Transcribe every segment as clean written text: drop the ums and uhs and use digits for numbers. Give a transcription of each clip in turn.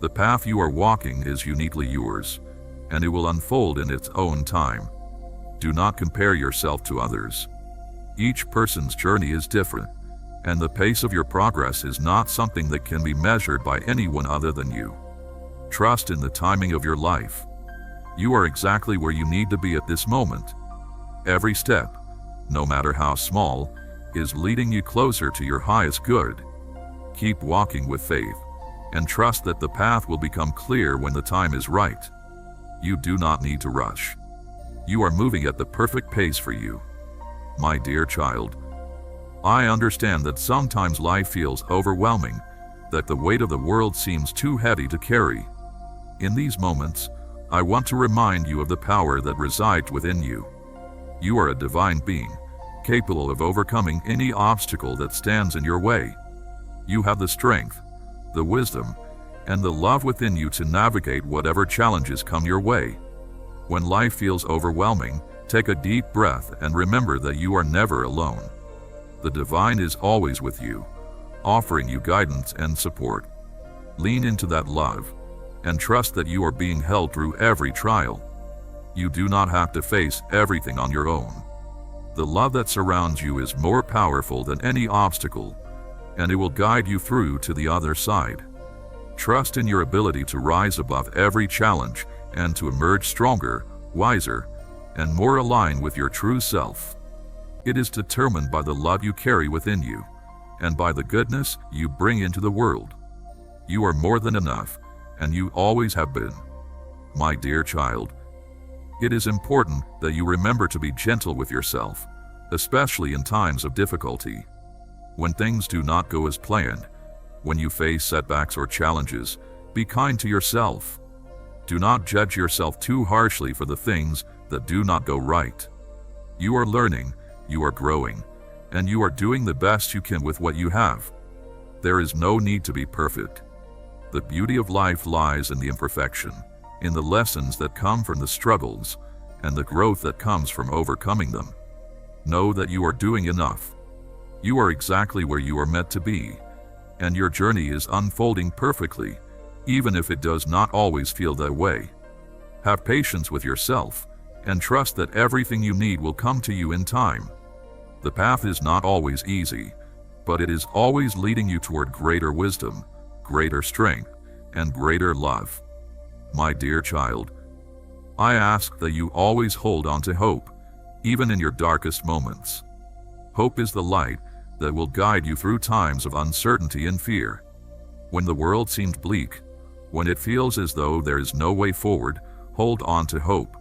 The path you are walking is uniquely yours, and it will unfold in its own time. Do not compare yourself to others. Each person's journey is different, and the pace of your progress is not something that can be measured by anyone other than you. Trust in the timing of your life. You are exactly where you need to be at this moment. Every step, no matter how small, is leading you closer to your highest good. Keep walking with faith, and trust that the path will become clear when the time is right. You do not need to rush. You are moving at the perfect pace for you. My dear child, I understand that sometimes life feels overwhelming, that the weight of the world seems too heavy to carry. In these moments, I want to remind you of the power that resides within you. You are a divine being, capable of overcoming any obstacle that stands in your way. You have the strength, the wisdom, and the love within you to navigate whatever challenges come your way. When life feels overwhelming, take a deep breath and remember that you are never alone. The divine is always with you, offering you guidance and support. Lean into that love, and trust that you are being held through every trial. You do not have to face everything on your own. The love that surrounds you is more powerful than any obstacle, and it will guide you through to the other side. Trust in your ability to rise above every challenge and to emerge stronger, wiser, and more aligned with your true self. It is determined by the love you carry within you, and by the goodness you bring into the world. You are more than enough, and you always have been. My dear child, it is important that you remember to be gentle with yourself, especially in times of difficulty. When things do not go as planned, when you face setbacks or challenges, be kind to yourself. Do not judge yourself too harshly for the things that do not go right. You are learning, you are growing, and you are doing the best you can with what you have. There is no need to be perfect. The beauty of life lies in the imperfection, in the lessons that come from the struggles, and the growth that comes from overcoming them. Know that you are doing enough. You are exactly where you are meant to be, and your journey is unfolding perfectly, even if it does not always feel that way. Have patience with yourself, and trust that everything you need will come to you in time. The path is not always easy, but it is always leading you toward greater wisdom, greater strength, and greater love. My dear child, I ask that you always hold on to hope, even in your darkest moments. Hope is the light that will guide you through times of uncertainty and fear. When the world seems bleak, when it feels as though there is no way forward, hold on to hope.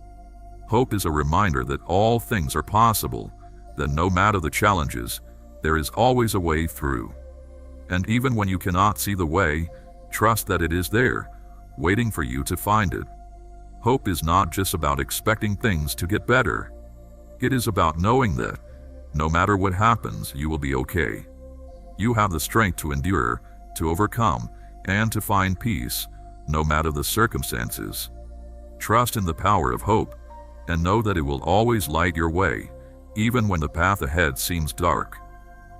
Hope is a reminder that all things are possible, that no matter the challenges, there is always a way through. And even when you cannot see the way, trust that it is there, waiting for you to find it. Hope is not just about expecting things to get better. It is about knowing that, no matter what happens, you will be okay. You have the strength to endure, to overcome, and to find peace, no matter the circumstances. Trust in the power of hope, and know that it will always light your way, even when the path ahead seems dark.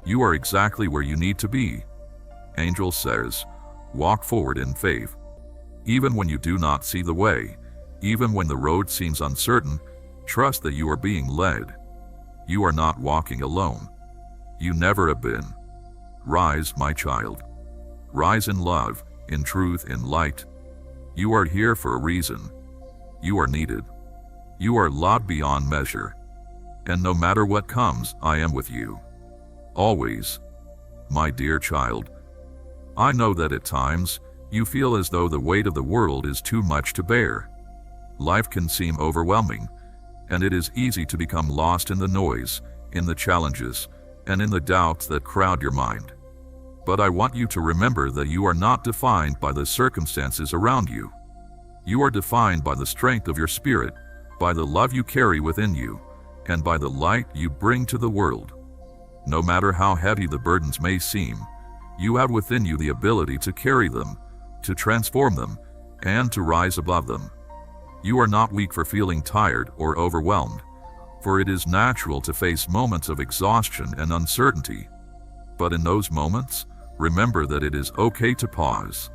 You are exactly where you need to be. Angel says, walk forward in faith. Even when you do not see the way, even when the road seems uncertain, trust that you are being led. You are not walking alone. You never have been. Rise, my child. Rise in love, in truth, in light. You are here for a reason. You are needed. You are loved beyond measure. And no matter what comes, I am with you. Always. My dear child, I know that at times, you feel as though the weight of the world is too much to bear. Life can seem overwhelming, and it is easy to become lost in the noise, in the challenges, and in the doubts that crowd your mind. But I want you to remember that you are not defined by the circumstances around you. You are defined by the strength of your spirit, by the love you carry within you, and by the light you bring to the world. No matter how heavy the burdens may seem, you have within you the ability to carry them, to transform them, and to rise above them. You are not weak for feeling tired or overwhelmed, for it is natural to face moments of exhaustion and uncertainty. But in those moments, remember that it is okay to pause.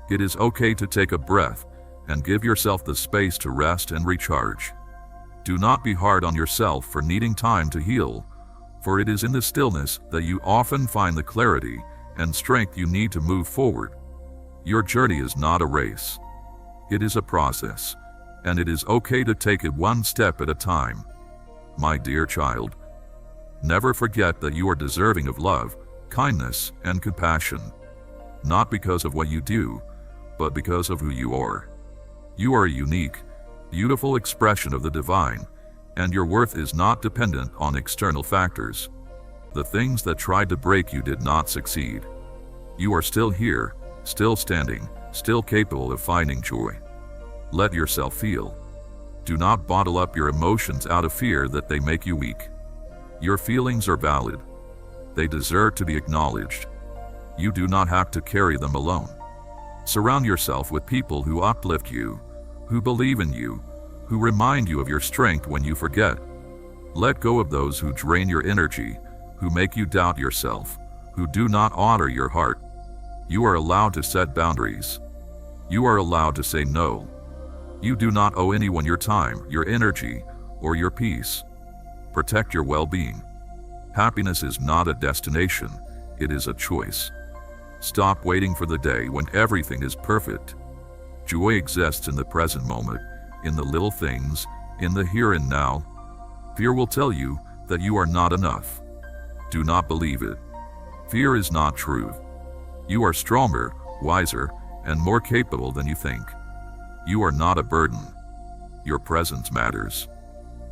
It is okay to take a breath and give yourself the space to rest and recharge. Do not be hard on yourself for needing time to heal, for it is in the stillness that you often find the clarity and strength you need to move forward. Your journey is not a race. It is a process, and it is okay to take it one step at a time. My dear child, never forget that you are deserving of love, kindness, and compassion, not because of what you do, but because of who you are. You are a unique, beautiful expression of the divine, and your worth is not dependent on external factors. The things that tried to break you did not succeed. You are still here, still standing, still capable of finding joy. Let yourself feel. Do not bottle up your emotions out of fear that they make you weak. Your feelings are valid. They deserve to be acknowledged. You do not have to carry them alone. Surround yourself with people who uplift you, who believe in you, who remind you of your strength when you forget. Let go of those who drain your energy, who make you doubt yourself, who do not honor your heart. You are allowed to set boundaries. You are allowed to say no. You do not owe anyone your time, your energy, or your peace. Protect your well-being. Happiness is not a destination, it is a choice. Stop waiting for the day when everything is perfect. Joy exists in the present moment, in the little things, in the here and now. Fear will tell you that you are not enough. Do not believe it. Fear is not true. You are stronger, wiser, and more capable than you think. You are not a burden. Your presence matters.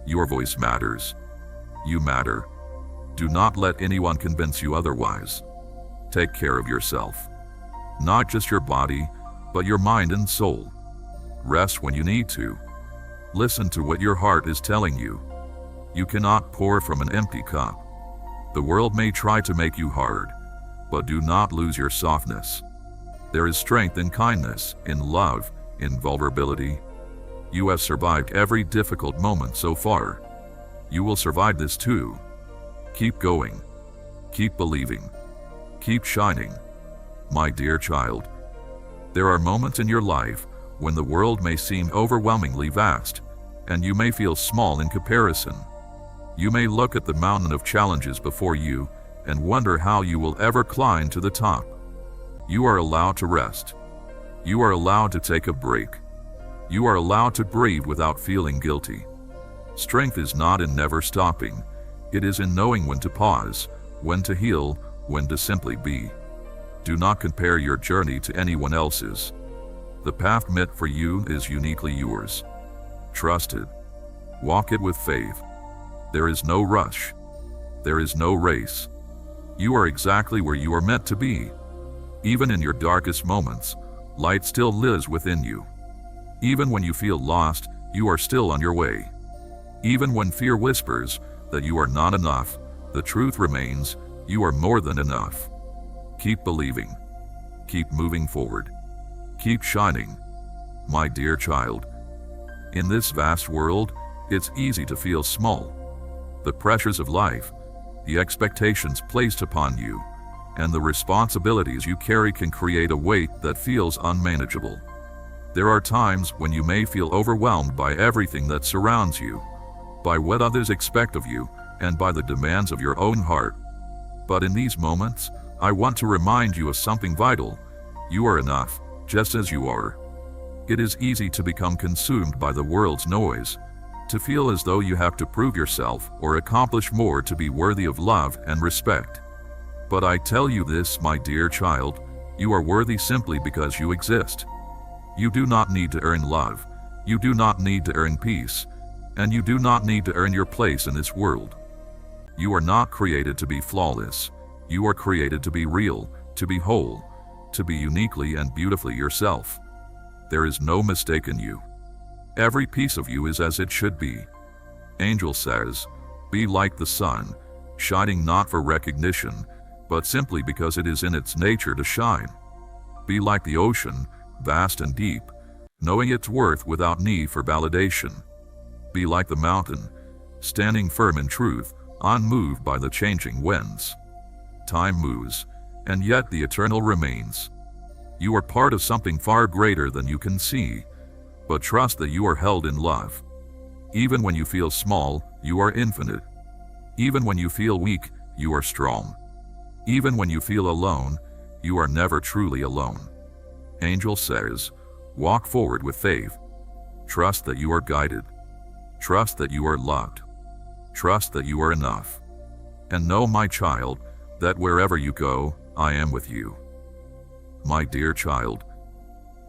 Your voice matters. You matter. Do not let anyone convince you otherwise. Take care of yourself. Not just your body, but your mind and soul. Rest when you need to. Listen to what your heart is telling you. You cannot pour from an empty cup. The world may try to make you hard, but do not lose your softness. There is strength in kindness, in love, in vulnerability. You have survived every difficult moment so far. You will survive this too. Keep going. Keep believing. Keep shining. My dear child, there are moments in your life when the world may seem overwhelmingly vast, and you may feel small in comparison. You may look at the mountain of challenges before you and wonder how you will ever climb to the top. You are allowed to rest. You are allowed to take a break. You are allowed to breathe without feeling guilty. Strength is not in never stopping. It is in knowing when to pause, when to heal, when to simply be. Do not compare your journey to anyone else's. The path meant for you is uniquely yours. Trust it. Walk it with faith. There is no rush. There is no race. You are exactly where you are meant to be. Even in your darkest moments, light still lives within you. Even when you feel lost, you are still on your way. Even when fear whispers that you are not enough, the truth remains, you are more than enough. Keep believing. Keep moving forward. Keep shining. My dear child, in this vast world, it's easy to feel small. The pressures of life, the expectations placed upon you, and the responsibilities you carry can create a weight that feels unmanageable. There are times when you may feel overwhelmed by everything that surrounds you, by what others expect of you, and by the demands of your own heart. But in these moments, I want to remind you of something vital. You are enough, just as you are. It is easy to become consumed by the world's noise, to feel as though you have to prove yourself or accomplish more to be worthy of love and respect. But I tell you this, my dear child, you are worthy simply because you exist. You do not need to earn love, you do not need to earn peace, and you do not need to earn your place in this world. You are not created to be flawless. You are created to be real, to be whole, to be uniquely and beautifully yourself. There is no mistake in you. Every piece of you is as it should be. Angel says, be like the sun, shining not for recognition, but simply because it is in its nature to shine. Be like the ocean, vast and deep, knowing its worth without need for validation. Be like the mountain, standing firm in truth, unmoved by the changing winds. Time moves, and yet the eternal remains. You are part of something far greater than you can see, but trust that you are held in love. Even when you feel small, you are infinite. Even when you feel weak, you are strong. Even when you feel alone, you are never truly alone. Angel says, walk forward with faith. Trust that you are guided. Trust that you are loved. Trust that you are enough. And know, my child, that wherever you go, I am with you. My dear child,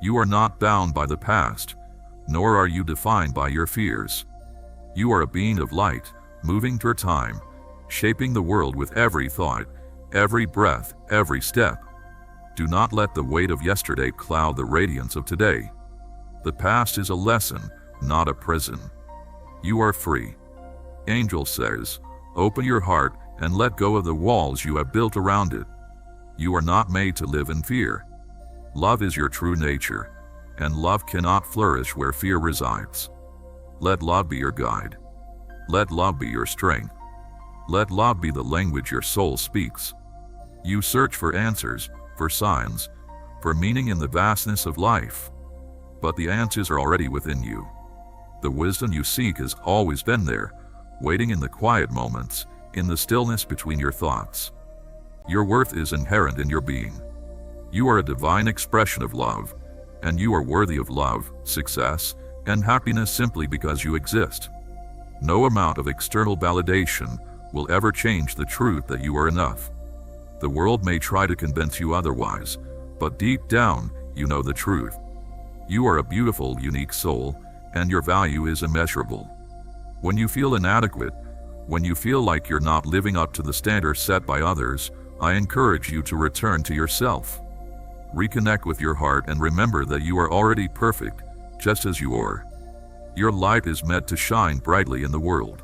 you are not bound by the past, nor are you defined by your fears. You are a being of light, moving through time, shaping the world with every thought, every breath, every step. Do not let the weight of yesterday cloud the radiance of today. The past is a lesson, not a prison. You are free. Angel says, open your heart and let go of the walls you have built around it. You are not made to live in fear. Love is your true nature, and love cannot flourish where fear resides. Let love be your guide. Let love be your strength. Let love be the language your soul speaks. You search for answers, for signs, for meaning in the vastness of life. But the answers are already within you. The wisdom you seek has always been there, waiting in the quiet moments, in the stillness between your thoughts. Your worth is inherent in your being. You are a divine expression of love, and you are worthy of love, success, and happiness simply because you exist. No amount of external validation will ever change the truth that you are enough. The world may try to convince you otherwise, but deep down, you know the truth. You are a beautiful, unique soul, and your value is immeasurable. When you feel inadequate, when you feel like you're not living up to the standards set by others, I encourage you to return to yourself. Reconnect with your heart and remember that you are already perfect, just as you are. Your light is meant to shine brightly in the world,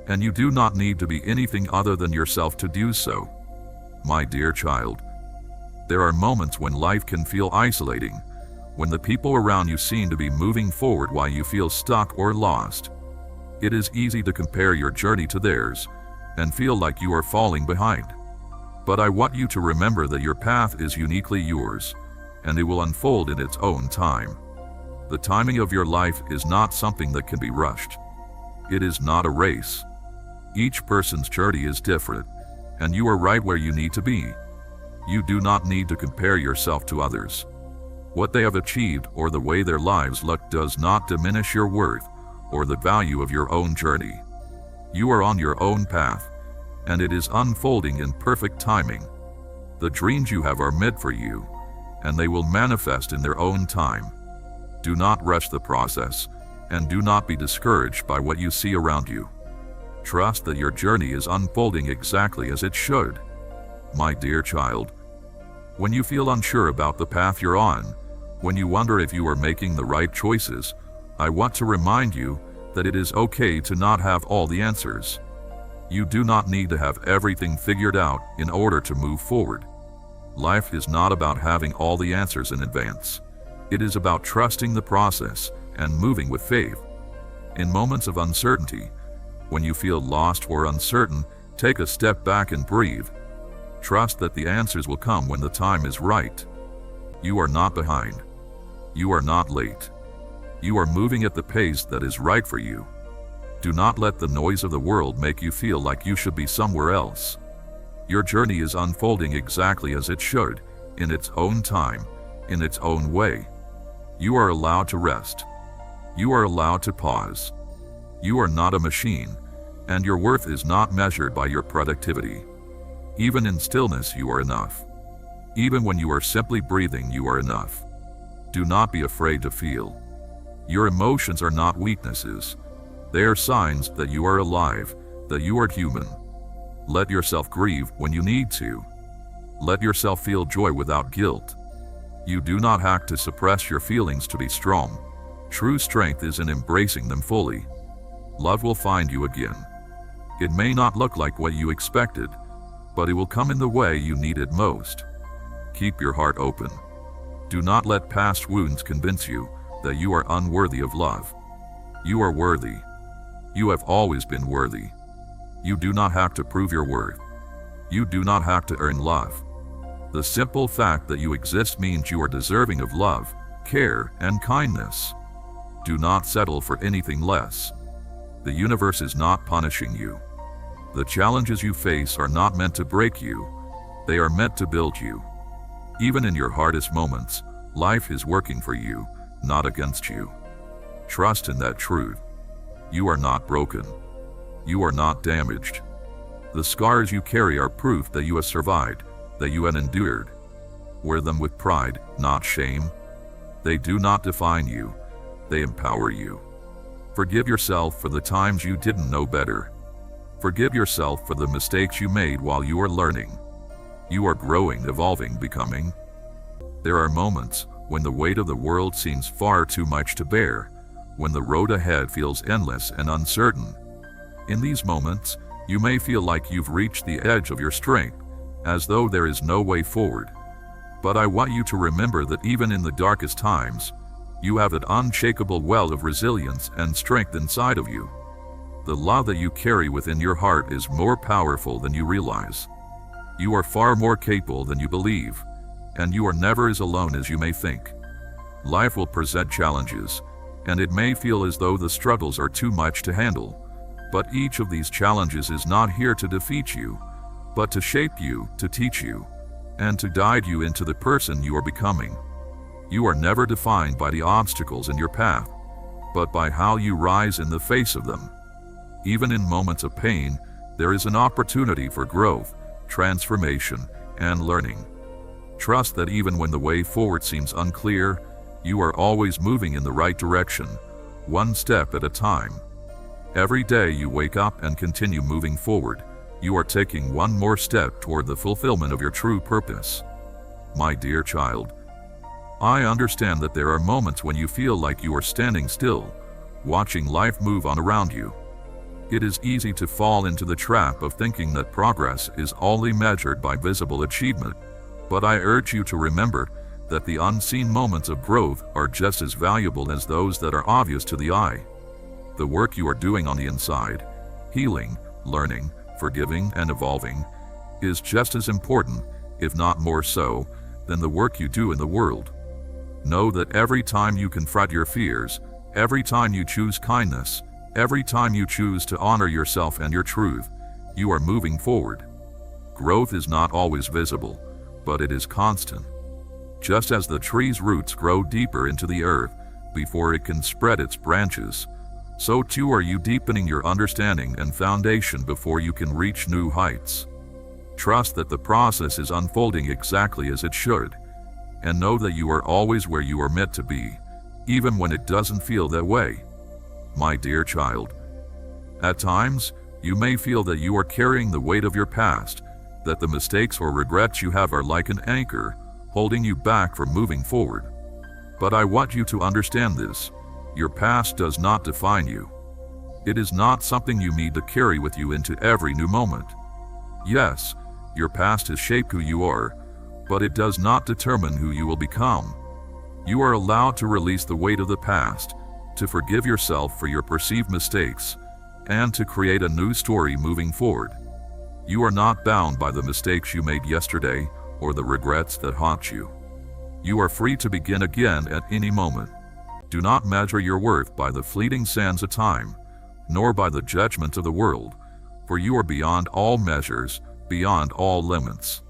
and you do not need to be anything other than yourself to do so. My dear child, there are moments when life can feel isolating, when the people around you seem to be moving forward while you feel stuck or lost. It is easy to compare your journey to theirs and feel like you are falling behind. But I want you to remember that your path is uniquely yours, and it will unfold in its own time. The timing of your life is not something that can be rushed. It is not a race. Each person's journey is different, and you are right where you need to be. You do not need to compare yourself to others. What they have achieved or the way their lives look does not diminish your worth or the value of your own journey. You are on your own path, and it is unfolding in perfect timing. The dreams you have are meant for you, and they will manifest in their own time. Do not rush the process, and do not be discouraged by what you see around you. Trust that your journey is unfolding exactly as it should. My dear child, when you feel unsure about the path you're on, when you wonder if you are making the right choices, I want to remind you that it is okay to not have all the answers. You do not need to have everything figured out in order to move forward. Life is not about having all the answers in advance. It is about trusting the process and moving with faith. In moments of uncertainty, when you feel lost or uncertain, take a step back and breathe. Trust that the answers will come when the time is right. You are not behind. You are not late. You are moving at the pace that is right for you. Do not let the noise of the world make you feel like you should be somewhere else. Your journey is unfolding exactly as it should, in its own time, in its own way. You are allowed to rest. You are allowed to pause. You are not a machine, and your worth is not measured by your productivity. Even in stillness, you are enough. Even when you are simply breathing, you are enough. Do not be afraid to feel. Your emotions are not weaknesses. They are signs that you are alive, that you are human. Let yourself grieve when you need to. Let yourself feel joy without guilt. You do not have to suppress your feelings to be strong. True strength is in embracing them fully. Love will find you again. It may not look like what you expected, but it will come in the way you need it most. Keep your heart open. Do not let past wounds convince you that you are unworthy of love. You are worthy. You have always been worthy. You do not have to prove your worth. You do not have to earn love. The simple fact that you exist means you are deserving of love, care, and kindness. Do not settle for anything less. The universe is not punishing you. The challenges you face are not meant to break you. They are meant to build you. Even in your hardest moments, life is working for you, not against you. Trust in that truth. You are not broken. You are not damaged. The scars you carry are proof that you have survived, that you have endured. Wear them with pride, not shame. They do not define you. They empower you. Forgive yourself for the times you didn't know better. Forgive yourself for the mistakes you made while you are learning. You are growing, evolving, becoming. There are moments when the weight of the world seems far too much to bear, when the road ahead feels endless and uncertain. In these moments, you may feel like you've reached the edge of your strength, as though there is no way forward. But I want you to remember that even in the darkest times, you have an unshakable well of resilience and strength inside of you. The love that you carry within your heart is more powerful than you realize. You are far more capable than you believe, and you are never as alone as you may think. Life will present challenges, and it may feel as though the struggles are too much to handle. But each of these challenges is not here to defeat you, but to shape you, to teach you, and to guide you into the person you are becoming. You are never defined by the obstacles in your path, but by how you rise in the face of them. Even in moments of pain, there is an opportunity for growth, transformation, and learning. Trust that even when the way forward seems unclear, you are always moving in the right direction, one step at a time. Every day you wake up and continue moving forward, you are taking one more step toward the fulfillment of your true purpose. My dear child, I understand that there are moments when you feel like you are standing still, watching life move on around you. It is easy to fall into the trap of thinking that progress is only measured by visible achievement, but I urge you to remember that the unseen moments of growth are just as valuable as those that are obvious to the eye. The work you are doing on the inside, healing, learning, forgiving, and evolving, is just as important, if not more so, than the work you do in the world. Know that every time you confront your fears, every time you choose kindness, every time you choose to honor yourself and your truth, you are moving forward. Growth is not always visible, but it is constant. Just as the tree's roots grow deeper into the earth before it can spread its branches, so too are you deepening your understanding and foundation before you can reach new heights. Trust that the process is unfolding exactly as it should, and know that you are always where you are meant to be, even when it doesn't feel that way. My dear child, at times, you may feel that you are carrying the weight of your past, that the mistakes or regrets you have are like an anchor, holding you back from moving forward. But I want you to understand this. Your past does not define you. It is not something you need to carry with you into every new moment. Yes, your past has shaped who you are, but it does not determine who you will become. You are allowed to release the weight of the past, to forgive yourself for your perceived mistakes, and to create a new story moving forward. You are not bound by the mistakes you made yesterday or the regrets that haunt you. You are free to begin again at any moment. Do not measure your worth by the fleeting sands of time, nor by the judgment of the world, for you are beyond all measures, beyond all limits.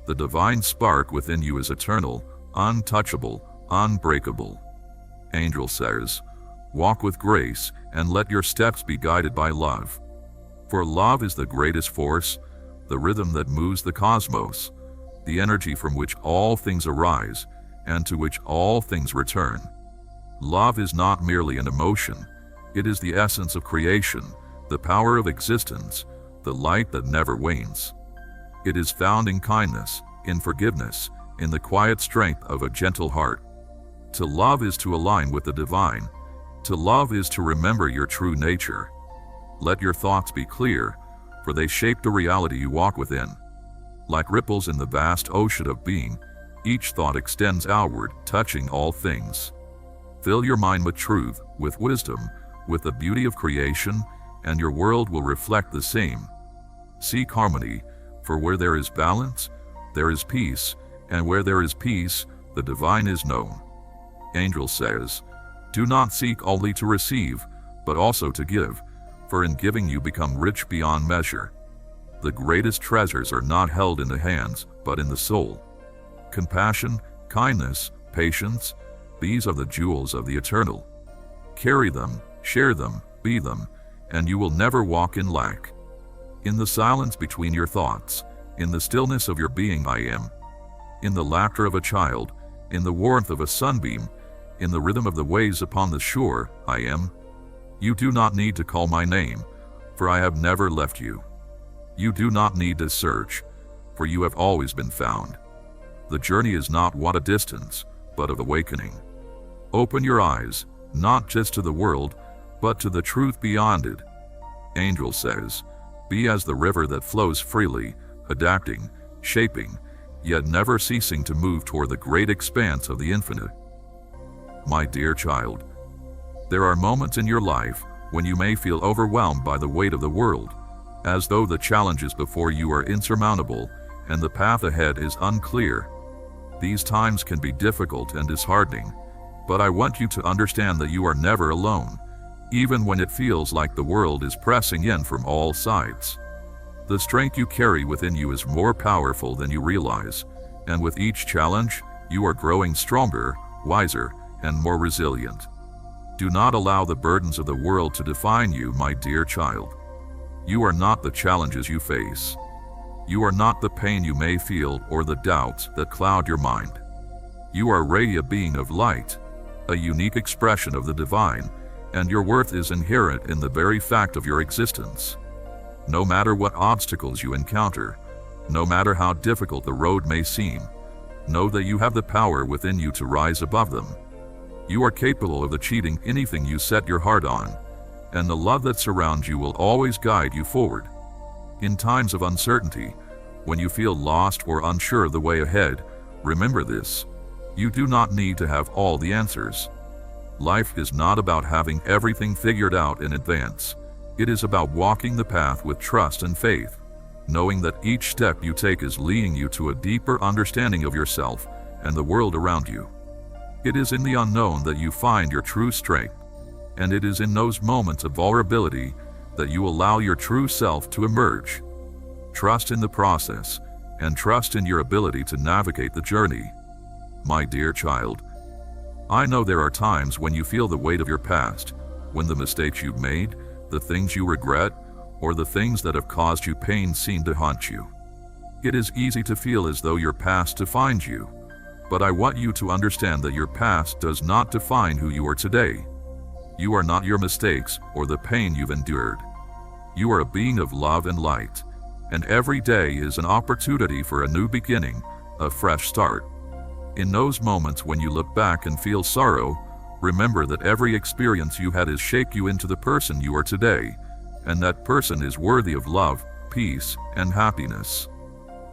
The divine spark within you is eternal, untouchable, unbreakable. Angel says, walk with grace and let your steps be guided by love. For love is the greatest force, the rhythm that moves the cosmos, the energy from which all things arise and to which all things return. Love is not merely an emotion, it is the essence of creation, the power of existence, the light that never wanes. It is found in kindness, in forgiveness, in the quiet strength of a gentle heart. To love is to align with the divine. To love is to remember your true nature. Let your thoughts be clear, for they shape the reality you walk within. Like ripples in the vast ocean of being, each thought extends outward, touching all things. Fill your mind with truth, with wisdom, with the beauty of creation, and your world will reflect the same. Seek harmony, for where there is balance, there is peace, and where there is peace, the divine is known. Angel says, do not seek only to receive, but also to give, for in giving you become rich beyond measure. The greatest treasures are not held in the hands, but in the soul. Compassion, kindness, patience, these are the jewels of the eternal. Carry them, share them, be them, and you will never walk in lack. In the silence between your thoughts, in the stillness of your being I am. In the laughter of a child, in the warmth of a sunbeam, in the rhythm of the waves upon the shore, I am. You do not need to call my name, for I have never left you. You do not need to search, for you have always been found. The journey is not what a distance, but of awakening. Open your eyes, not just to the world, but to the truth beyond it. Angel says, be as the river that flows freely, adapting, shaping, yet never ceasing to move toward the great expanse of the infinite. My dear child, there are moments in your life when you may feel overwhelmed by the weight of the world, as though the challenges before you are insurmountable and the path ahead is unclear. These times can be difficult and disheartening, but I want you to understand that you are never alone, even when it feels like the world is pressing in from all sides. The strength you carry within you is more powerful than you realize, and with each challenge, you are growing stronger, wiser, and more resilient. Do not allow the burdens of the world to define you, my dear child. You are not the challenges you face. You are not the pain you may feel or the doubts that cloud your mind. You are a being of light, a unique expression of the divine, and your worth is inherent in the very fact of your existence. No matter what obstacles you encounter, no matter how difficult the road may seem, know that you have the power within you to rise above them. You are capable of achieving anything you set your heart on, and the love that surrounds you will always guide you forward. In times of uncertainty, when you feel lost or unsure of the way ahead, remember this: you do not need to have all the answers. Life is not about having everything figured out in advance. It is about walking the path with trust and faith, knowing that each step you take is leading you to a deeper understanding of yourself and the world around you. It is in the unknown that you find your true strength, and it is in those moments of vulnerability that you allow your true self to emerge. Trust in the process, and trust in your ability to navigate the journey. My dear child, I know there are times when you feel the weight of your past, when the mistakes you've made, the things you regret, or the things that have caused you pain seem to haunt you. It is easy to feel as though your past defines you, but I want you to understand that your past does not define who you are today. You are not your mistakes or the pain you've endured. You are a being of love and light, and every day is an opportunity for a new beginning, a fresh start. In those moments when you look back and feel sorrow, remember that every experience you had has shaped you into the person you are today, and that person is worthy of love, peace, and happiness.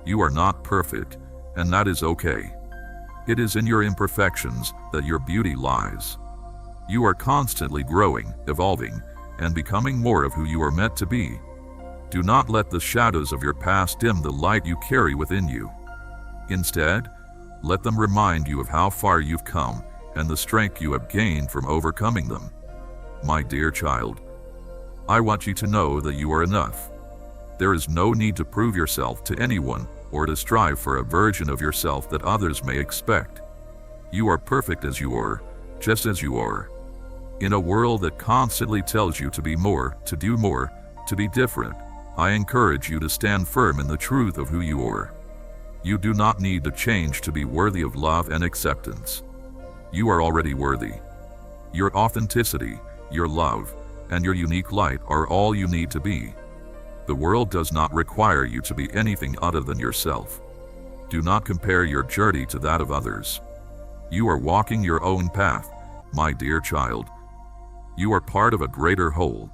You are not perfect, and that is okay. It is in your imperfections that your beauty lies. You are constantly growing, evolving, and becoming more of who you are meant to be. Do not let the shadows of your past dim the light you carry within you. Instead, let them remind you of how far you've come and the strength you have gained from overcoming them. My dear child, I want you to know that you are enough. There is no need to prove yourself to anyone or to strive for a version of yourself that others may expect. You are perfect as you are, just as you are. In a world that constantly tells you to be more, to do more, to be different, I encourage you to stand firm in the truth of who you are. You do not need to change to be worthy of love and acceptance. You are already worthy. Your authenticity, your love, and your unique light are all you need to be. The world does not require you to be anything other than yourself. Do not compare your journey to that of others. You are walking your own path, my dear child. You are part of a greater whole,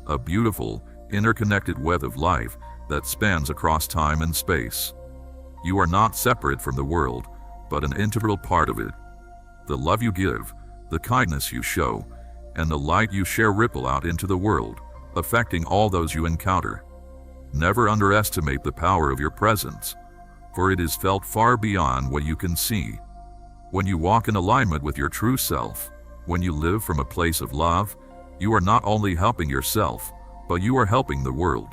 a beautiful, interconnected web of life that spans across time and space. You are not separate from the world, but an integral part of it. The love you give, the kindness you show, and the light you share ripple out into the world, affecting all those you encounter. Never underestimate the power of your presence. for it is felt far beyond what you can see. When you walk in alignment with your true self, when you live from a place of love, you are not only helping yourself, but you are helping the world.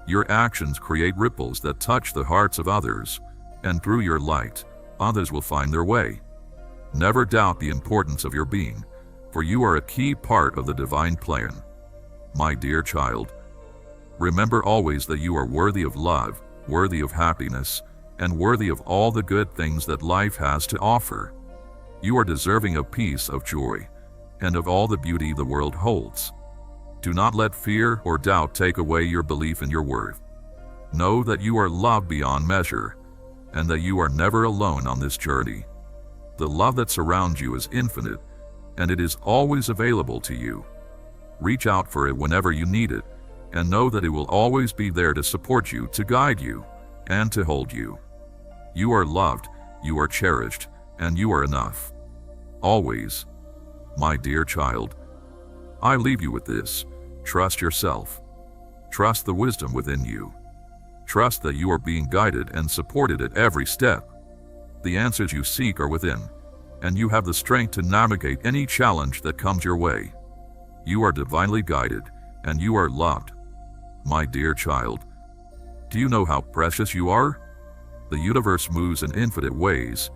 Your actions create ripples that touch the hearts of others, and through your light, others will find their way. Never doubt the importance of your being, for you are a key part of the divine plan. My dear child, remember always that you are worthy of love, worthy of happiness, and worthy of all the good things that life has to offer. You are deserving of peace, of joy, and of all the beauty the world holds. Do not let fear or doubt take away your belief in your worth. Know that you are loved beyond measure, and that you are never alone on this journey. The love that surrounds you is infinite, and it is always available to you. Reach out for it whenever you need it, and know that it will always be there to support you, to guide you, and to hold you. You are loved, you are cherished, and you are enough. Always. My dear child, I leave you with this. Trust yourself. Trust the wisdom within you. Trust that you are being guided and supported at every step. The answers you seek are within, and you have the strength to navigate any challenge that comes your way. You are divinely guided, and you are loved. My dear child, do you know how precious you are? The universe moves in infinite ways,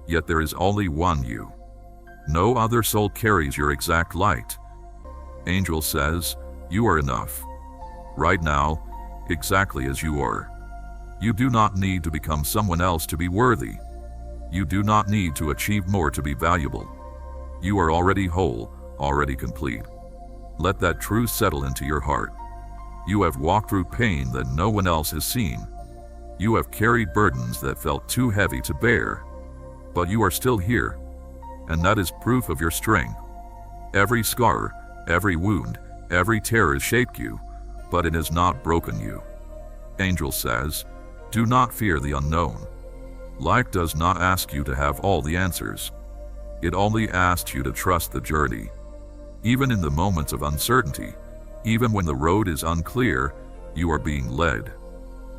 yet there is only one you. No other soul carries your exact light. Angel says, you are enough. Right now, exactly as you are. You do not need to become someone else to be worthy. You do not need to achieve more to be valuable. You are already whole, already complete. Let that truth settle into your heart. You have walked through pain that no one else has seen. You have carried burdens that felt too heavy to bear. But you are still here, and that is proof of your strength. Every scar, every wound, every tear has shaped you, but it has not broken you. Angel says, do not fear the unknown. Life does not ask you to have all the answers. It only asks you to trust the journey. Even in the moments of uncertainty, even when the road is unclear, you are being led.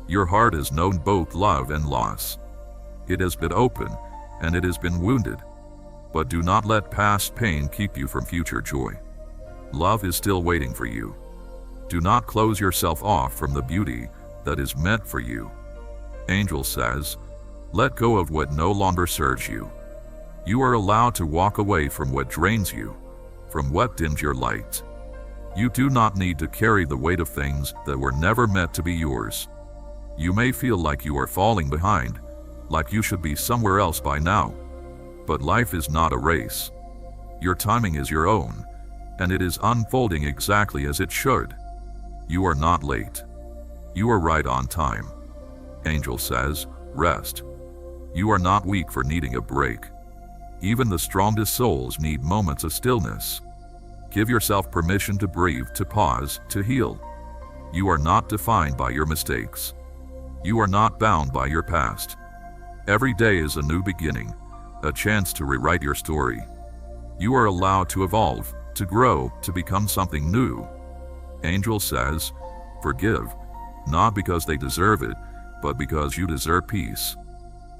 Your heart has known both love and loss. It has been open, and it has been wounded. But do not let past pain keep you from future joy. Love is still waiting for you. Do not close yourself off from the beauty that is meant for you. Angel says, let go of what no longer serves you. You are allowed to walk away from what drains you, from what dims your light. You do not need to carry the weight of things that were never meant to be yours. You may feel like you are falling behind, like you should be somewhere else by now. But life is not a race. Your timing is your own, and it is unfolding exactly as it should. You are not late. You are right on time. Angel says, rest. You are not weak for needing a break. Even the strongest souls need moments of stillness. Give yourself permission to breathe, to pause, to heal. You are not defined by your mistakes. You are not bound by your past. Every day is a new beginning, a chance to rewrite your story. You are allowed to evolve, to grow, to become something new. Angel says, forgive, not because they deserve it, but because you deserve peace.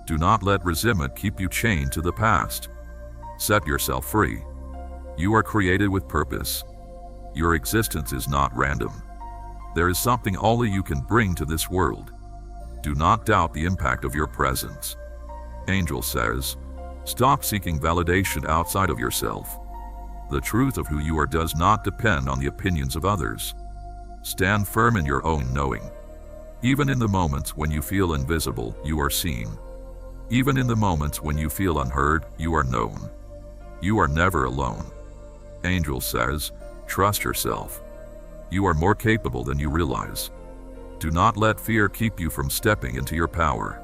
Do not let resentment keep you chained to the past. Set yourself free. You are created with purpose. Your existence is not random. There is something only you can bring to this world. Do not doubt the impact of your presence. Angel says, stop seeking validation outside of yourself. The truth of who you are does not depend on the opinions of others. Stand firm in your own knowing. Even in the moments when you feel invisible, you are seen. Even in the moments when you feel unheard, you are known. You are never alone. Angel says, trust yourself. You are more capable than you realize. Do not let fear keep you from stepping into your power.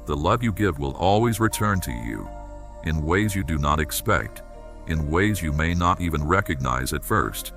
The love you give will always return to you, in ways you do not expect, in ways you may not even recognize at first.